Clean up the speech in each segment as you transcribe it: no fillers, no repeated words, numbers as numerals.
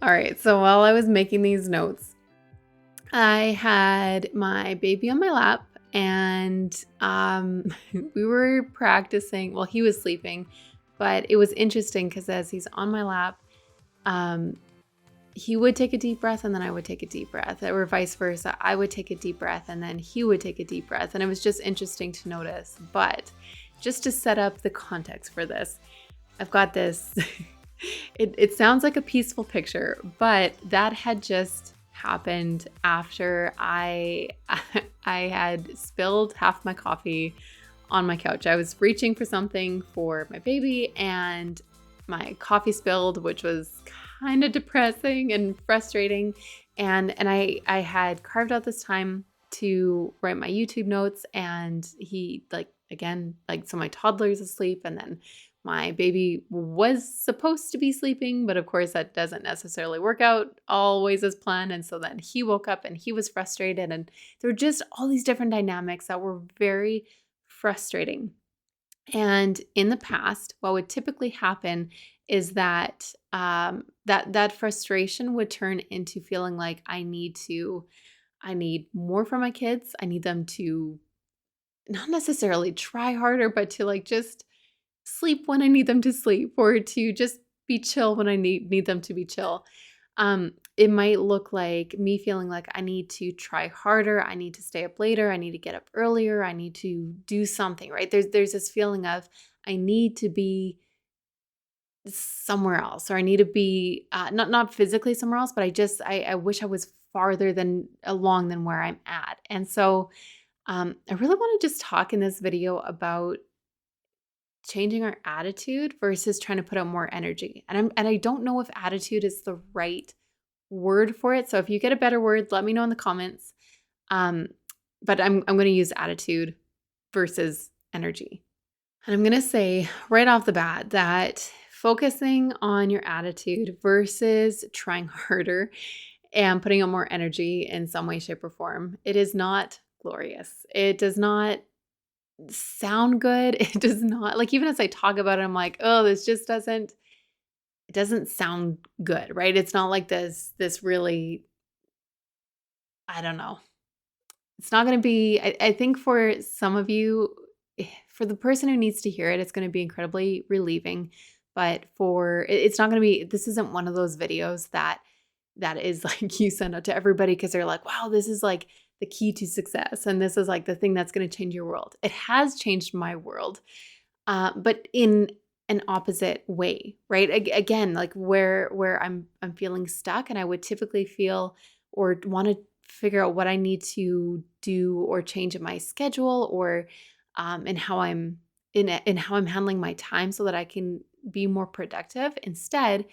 All right, so while I was making these notes, I had my baby on my lap and we were practicing. Well, he was sleeping, but it was interesting because as he's on my lap, um, he would take a deep breath and then I would take a deep breath, or vice versa. I would take a deep breath and then he would take a deep breath. And it was just interesting to notice. But just to set up the context for this, I've got this. It sounds like a peaceful picture, but that had just happened after I I had spilled half my coffee on my couch. I was reaching for something for my baby and my coffee spilled, which was kind of depressing and frustrating. And I had carved out this time to write my YouTube notes, and he like again like so my toddler's asleep, and then my baby was supposed to be sleeping, but of course that doesn't necessarily work out always as planned. And so then he woke up and he was frustrated, and there were just all these different dynamics that were very frustrating. And in the past, what would typically happen is that that frustration would turn into feeling like I need more from my kids. I need them to not necessarily try harder, but to like just sleep when I need them to sleep, or to just be chill when I need them to be chill. It might look like me feeling like I need to try harder, I need to stay up later, I need to get up earlier, I need to do something, right? There's this feeling of I need to be somewhere else, or I need to be not physically somewhere else, but I wish I was farther than along than where I'm at. And so I really want to just talk in this video about changing our attitude versus trying to put out more energy. And I don't know if attitude is the right word for it. So if you get a better word, let me know in the comments. Um, but I'm going to use attitude versus energy. And I'm going to say right off the bat that focusing on your attitude versus trying harder and putting out more energy in some way, shape, or form, it is not glorious. It does not sound good. It does not, like, even as I talk about it, I'm like, oh, this just doesn't, it doesn't sound good, right? It's not like this really, I don't know. It's not going to be, I think for some of you, for the person who needs to hear it, it's going to be incredibly relieving. But it's not going to be, this isn't one of those videos that is like you send out to everybody because they're like, wow, this is like the key to success. And this is like the thing that's going to change your world. It has changed my world, but in an opposite way, right? Again, like where I'm feeling stuck, and I would typically feel or want to figure out what I need to do or change in my schedule, or in how I'm in how I'm handling my time so that I can be more productive. Instead,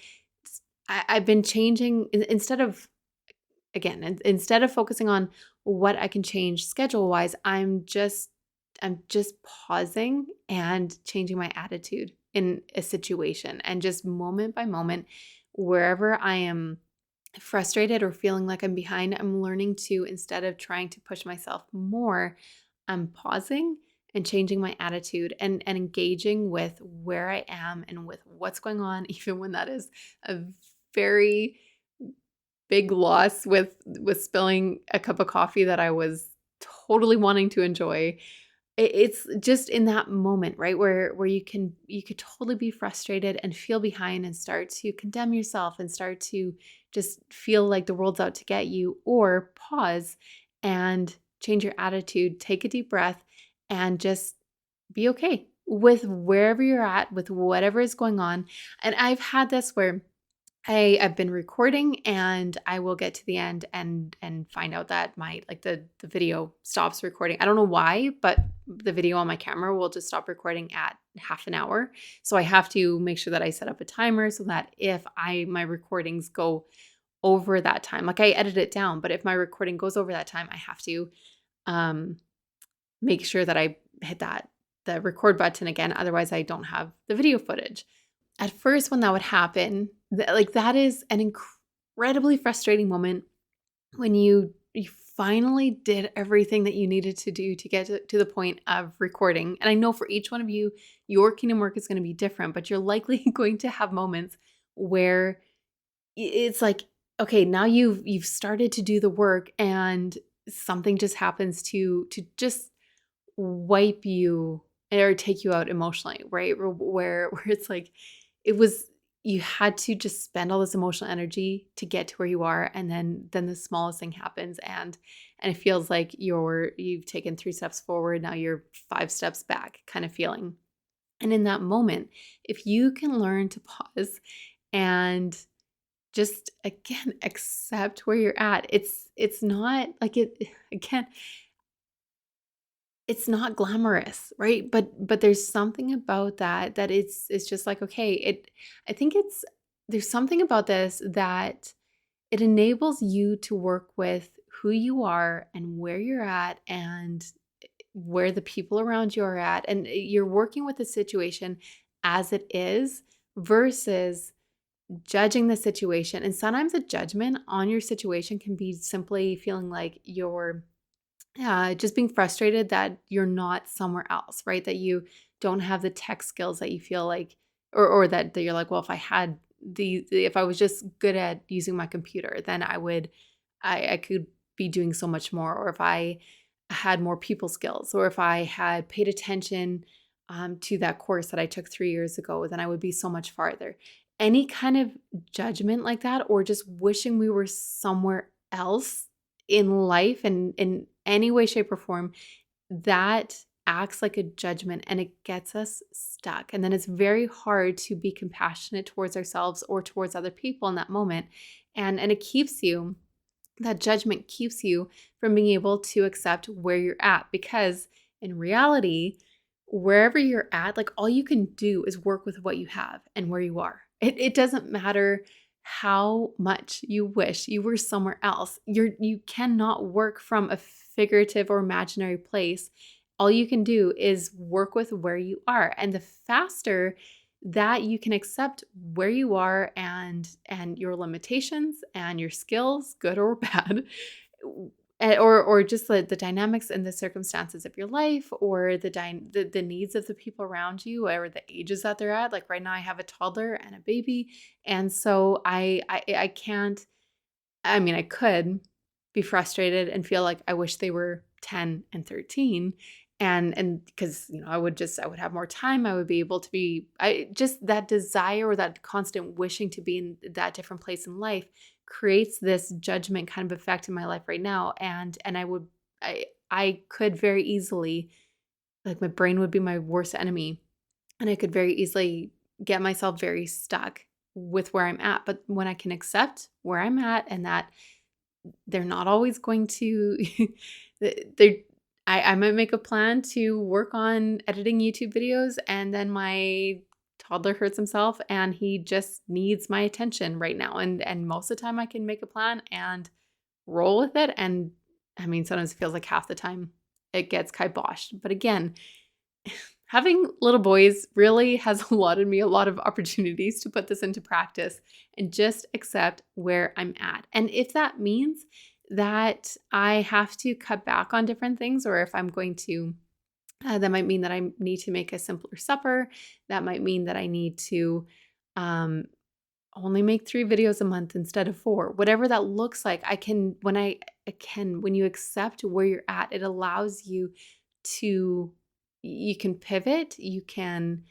I've been changing instead of again, instead of focusing on what I can change schedule wise, I'm just pausing and changing my attitude in a situation, and just moment by moment, wherever I am frustrated or feeling like I'm behind, I'm learning to, instead of trying to push myself more, I'm pausing and changing my attitude and engaging with where I am and with what's going on, even when that is a very big loss with spilling a cup of coffee that I was totally wanting to enjoy. It's just in that moment, right, where you could totally be frustrated and feel behind and start to condemn yourself and start to just feel like the world's out to get you, or pause and change your attitude, take a deep breath, and just be okay with wherever you're at, with whatever is going on. And I've had this where I've been recording and I will get to the end and find out that my like the video stops recording. I don't know why, but the video on my camera will just stop recording at half an hour. So I have to make sure that I set up a timer so that if my recordings go over that time, like I edit it down, but if my recording goes over that time, I have to um make sure that I hit the record button again. Otherwise I don't have the video footage. At first, when that would happen, that is an incredibly frustrating moment when you finally did everything that you needed to do to get to the point of recording. And I know for each one of you, your kingdom work is going to be different, but you're likely going to have moments where it's like, okay, now you've started to do the work and something just happens to just wipe you or take you out emotionally, right? Where it's like it was you had to just spend all this emotional energy to get to where you are, and then the smallest thing happens, and it feels like you've taken 3 steps forward, now you're 5 steps back kind of feeling. And in that moment, if you can learn to pause and just again accept where you're at, it's not like it again, it's not glamorous, right? But there's something about that it's just like, okay, I think it's there's something about this that it enables you to work with who you are and where you're at and where the people around you are at, and you're working with the situation as it is versus judging the situation. And sometimes a judgment on your situation can be simply feeling like you're just being frustrated that you're not somewhere else, right? That you don't have the tech skills that you feel like, or that you're like, well, if I had if I was just good at using my computer, then I could be doing so much more. Or if I had more people skills, or if I had paid attention to that course that I took 3 years ago, then I would be so much farther. Any kind of judgment like that, or just wishing we were somewhere else in life and in any way, shape, or form, that acts like a judgment and it gets us stuck. And then it's very hard to be compassionate towards ourselves or towards other people in that moment. And it keeps you, that judgment keeps you from being able to accept where you're at, because in reality, wherever you're at, like all you can do is work with what you have and where you are. It doesn't matter how much you wish you were somewhere else. You cannot work from a figurative or imaginary place. All you can do is work with where you are. And the faster that you can accept where you are and your limitations and your skills, good or bad, or just the dynamics and the circumstances of your life, or the needs of the people around you, or the ages that they're at. Like right now I have a toddler and a baby, and so I can't, I mean, I could be frustrated and feel like I wish they were 10 and 13, and because I would have more time, I would be able to be, I just, that desire or that constant wishing to be in that different place in life creates this judgment kind of effect in my life right now. And I could very easily, like, my brain would be my worst enemy, and I could very easily get myself very stuck with where I'm at. But when I can accept where I'm at, and that they're not always going to they're I might make a plan to work on editing YouTube videos, and then my toddler hurts himself and he just needs my attention right now. And most of the time I can make a plan and roll with it. And I mean, sometimes it feels like half the time it gets kiboshed. But again, having little boys really has allotted me a lot of opportunities to put this into practice and just accept where I'm at. And if that means that I have to cut back on different things, or if I'm going to, that might mean that I need to make a simpler supper. That might mean that I need to um, only make 3 videos a month instead of 4. Whatever that looks like, when you accept where you're at, it allows you to, you can pivot, you can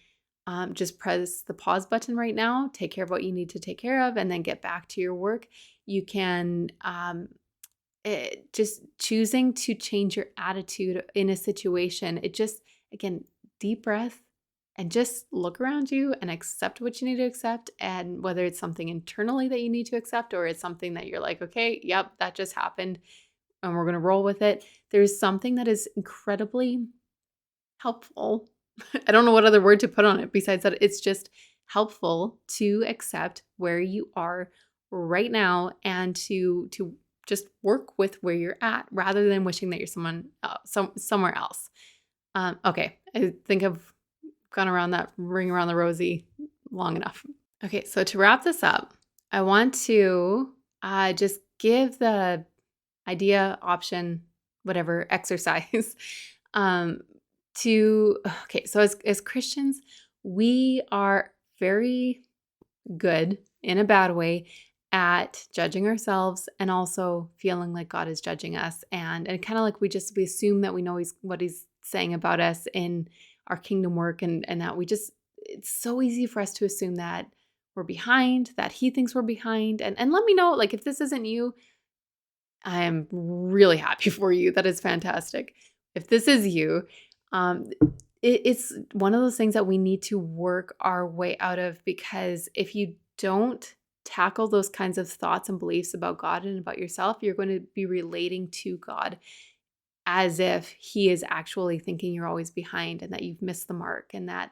just press the pause button right now, take care of what you need to take care of, and then get back to your work. You can just choosing to change your attitude in a situation. It just, again, deep breath and just look around you and accept what you need to accept. And whether it's something internally that you need to accept, or it's something that you're like, okay, yep, that just happened and we're going to roll with it. There's something that is incredibly helpful. I don't know what other word to put on it besides that it's just helpful to accept where you are right now, and to just work with where you're at rather than wishing that you're somewhere else. Okay, I think I've gone around that ring around the rosy long enough. Okay, so to wrap this up, I want to just give the idea, option, whatever exercise okay, so as Christians, we are very good in a bad way at judging ourselves and also feeling like God is judging us. And kind of like we assume that we know what he's saying about us in our kingdom work, and that it's so easy for us to assume that we're behind, that he thinks we're behind. And let me know, like, if this isn't you, I am really happy for you. That is fantastic. If this is you, it's one of those things that we need to work our way out of, because if you don't tackle those kinds of thoughts and beliefs about God and about yourself, you're going to be relating to God as if he is actually thinking you're always behind and that you've missed the mark, and that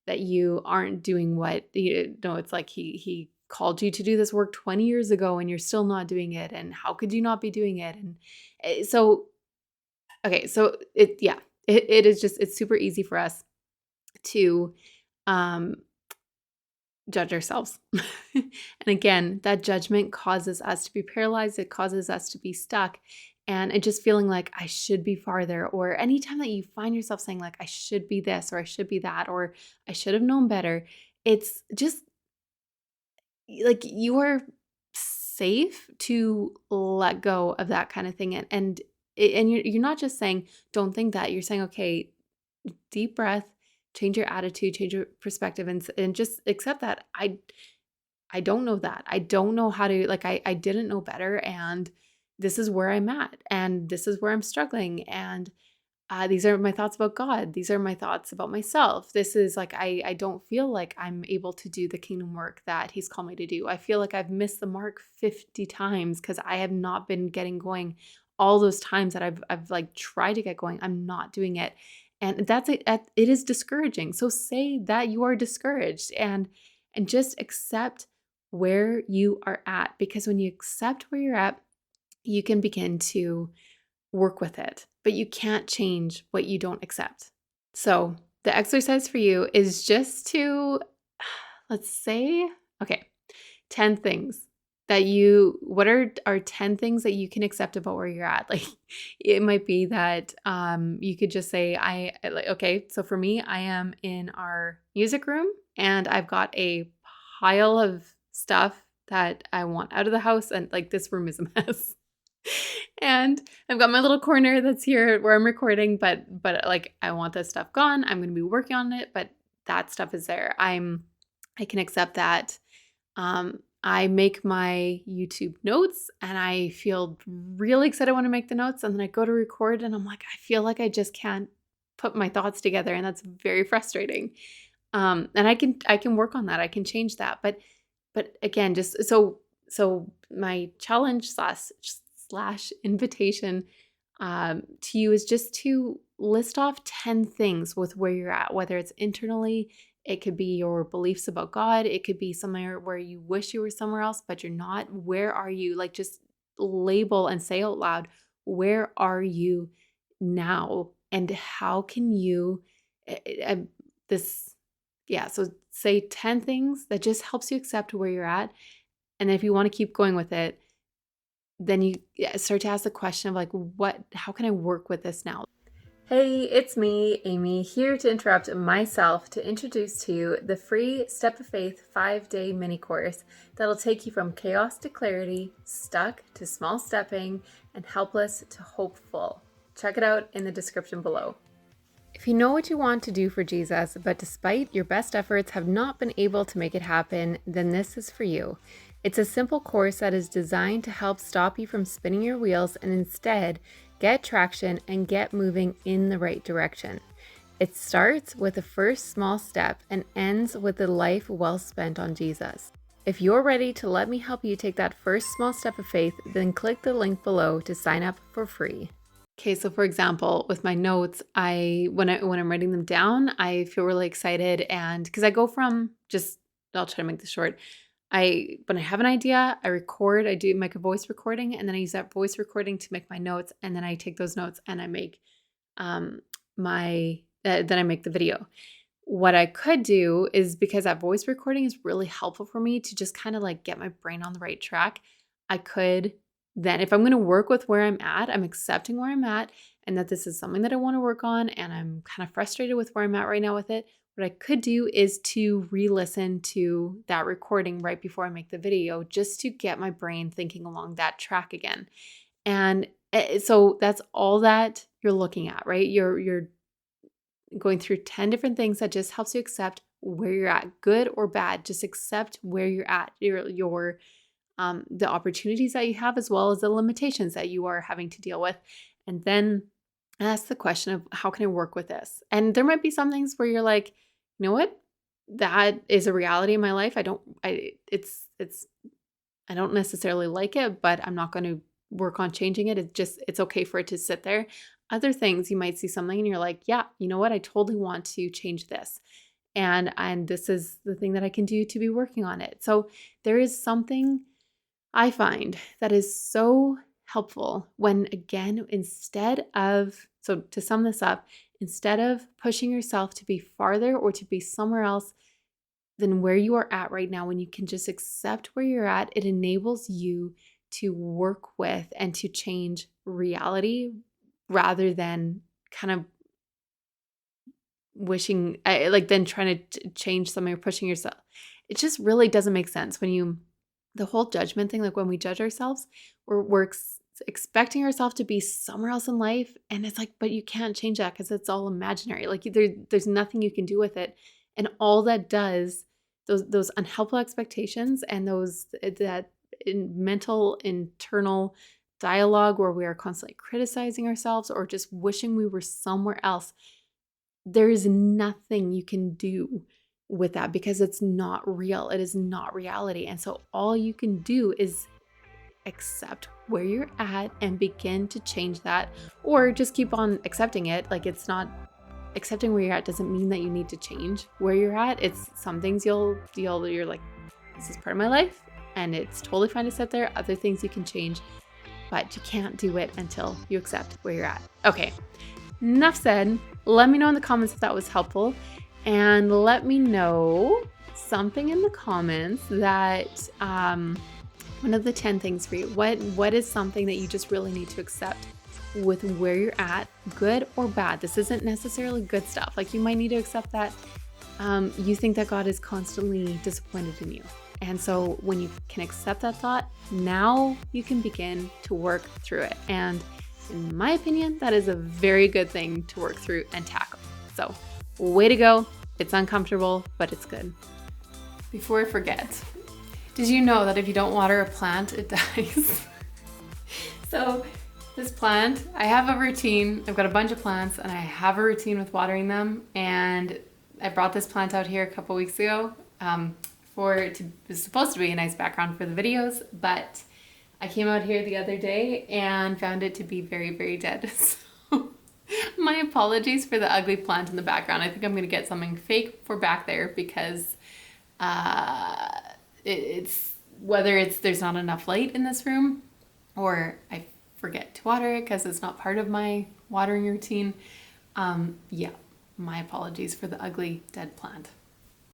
you aren't doing what it's like he called you to do this work 20 years ago and you're still not doing it, and how could you not be doing it? And so okay, so it is just, it's super easy for us to judge ourselves. And again, that judgment causes us to be paralyzed. It causes us to be stuck and just feeling like I should be farther. Or anytime that you find yourself saying like, I should be this, or I should be that, or I should have known better, it's just like you are safe to let go of that kind of thing. And you're not just saying, don't think that. You're saying, okay, deep breath, change your attitude, change your perspective, and just accept that I don't know that. I don't know how to, like, I didn't know better, and this is where I'm at, and this is where I'm struggling, and these are my thoughts about God. These are my thoughts about myself. This is like, I don't feel like I'm able to do the kingdom work that he's called me to do. I feel like I've missed the mark 50 times because I have not been getting going. All those times that I've like tried to get going, I'm not doing it. And that's it. It is discouraging. So say that you are discouraged and just accept where you are at, because when you accept where you're at, you can begin to work with it, but you can't change what you don't accept. So the exercise for you is just to, let's say, okay, 10 things that what are 10 things that you can accept about where you're at? Like, it might be that you could just say, okay, so for me, I am in our music room and I've got a pile of stuff that I want out of the house, and like, this room is a mess. And I've got my little corner that's here where I'm recording, but like, I want this stuff gone. I'm going to be working on it, but that stuff is there. I can accept that. I make my YouTube notes and I feel really excited when I make the notes, and then I go to record and I'm like, I feel like I just can't put my thoughts together, and that's very frustrating. And I can work on that. I can change that. But again, just so my challenge slash invitation to you is just to list off 10 things with where you're at, whether it's internally. It could be your beliefs about God. It could be somewhere where you wish you were somewhere else, but you're not. Where are you? Like, just label and say out loud, where are you now? And how can you, so say 10 things that just helps you accept where you're at. And then if you want to keep going with it, then you start to ask the question of like, how can I work with this now? Hey, it's me, Amy, here to interrupt myself to introduce to you the free Step of Faith 5-day mini course that'll take you from chaos to clarity, stuck to small stepping, and helpless to hopeful. Check it out in the description below. If you know what you want to do for Jesus, but despite your best efforts have not been able to make it happen, then this is for you. It's a simple course that is designed to help stop you from spinning your wheels and instead get traction and get moving in the right direction. It starts with the first small step and ends with a life well spent on Jesus. If you're ready to let me help you take that first small step of faith, then click the link below to sign up for free. Okay, so for example, with my notes, when I'm writing them down, I feel really excited, and because I go from I'll try to make this short. When I have an idea, I record, I do make a voice recording, and then I use that voice recording to make my notes, and then I take those notes and I make then I make the video. What I could do is, because that voice recording is really helpful for me to just kind of like get my brain on the right track, I could then, if I'm going to work with where I'm at, I'm accepting where I'm at and that this is something that I want to work on, and I'm kind of frustrated with where I'm at right now with it. what I could do is to re-listen to that recording right before I make the video, just to get my brain thinking along that track again. And so that's all that you're looking at, right? You're going through 10 different things that just helps you accept where you're at, good or bad. Just accept where you're at, your the opportunities that you have, as well as the limitations that you are having to deal with. And then ask the question of, how can I work with this? And there might be some things where you're like, you know what? That is a reality in my life. I don't necessarily like it, but I'm not going to work on changing it. It's okay for it to sit there. Other things, you might see something and you're like, yeah, you know what? I totally want to change this. And this is the thing that I can do to be working on it. So there is something I find that is so helpful when, again, so to sum this up, instead of pushing yourself to be farther or to be somewhere else than where you are at right now, when you can just accept where you're at, it enables you to work with and to change reality rather than kind of wishing, like then trying to change something or pushing yourself. It just really doesn't make sense the whole judgment thing, like when we judge ourselves, we're expecting ourselves to be somewhere else in life. And it's like, but you can't change that because it's all imaginary. Like there's nothing you can do with it. And all that does, those unhelpful expectations and that mental internal dialogue where we are constantly criticizing ourselves or just wishing we were somewhere else, there is nothing you can do with that because it's not real. It is not reality. And so all you can do is accept where you're at and begin to change that, or just keep on accepting it. Like, it's not accepting where you're at doesn't mean that you need to change where you're at. It's some things you're like, this is part of my life and it's totally fine to sit there. Other things you can change, but you can't do it until you accept where you're at. Okay, enough said. Let me know in the comments if that was helpful, and let me know something in the comments that one of the 10 things for you. What is something that you just really need to accept with where you're at, good or bad? This isn't necessarily good stuff. Like, you might need to accept that you think that God is constantly disappointed in you. And so when you can accept that thought, now you can begin to work through it. And in my opinion, that is a very good thing to work through and tackle. So way to go. It's uncomfortable, but it's good. Before I forget, did you know that if you don't water a plant, it dies? So this plant, I have a routine. I've got a bunch of plants and I have a routine with watering them. And I brought this plant out here a couple weeks ago it was supposed to be a nice background for the videos, but I came out here the other day and found it to be very, very dead. So my apologies for the ugly plant in the background. I think I'm going to get something fake for back there because there's not enough light in this room, or I forget to water it because it's not part of my watering routine. Yeah, my apologies for the ugly dead plant.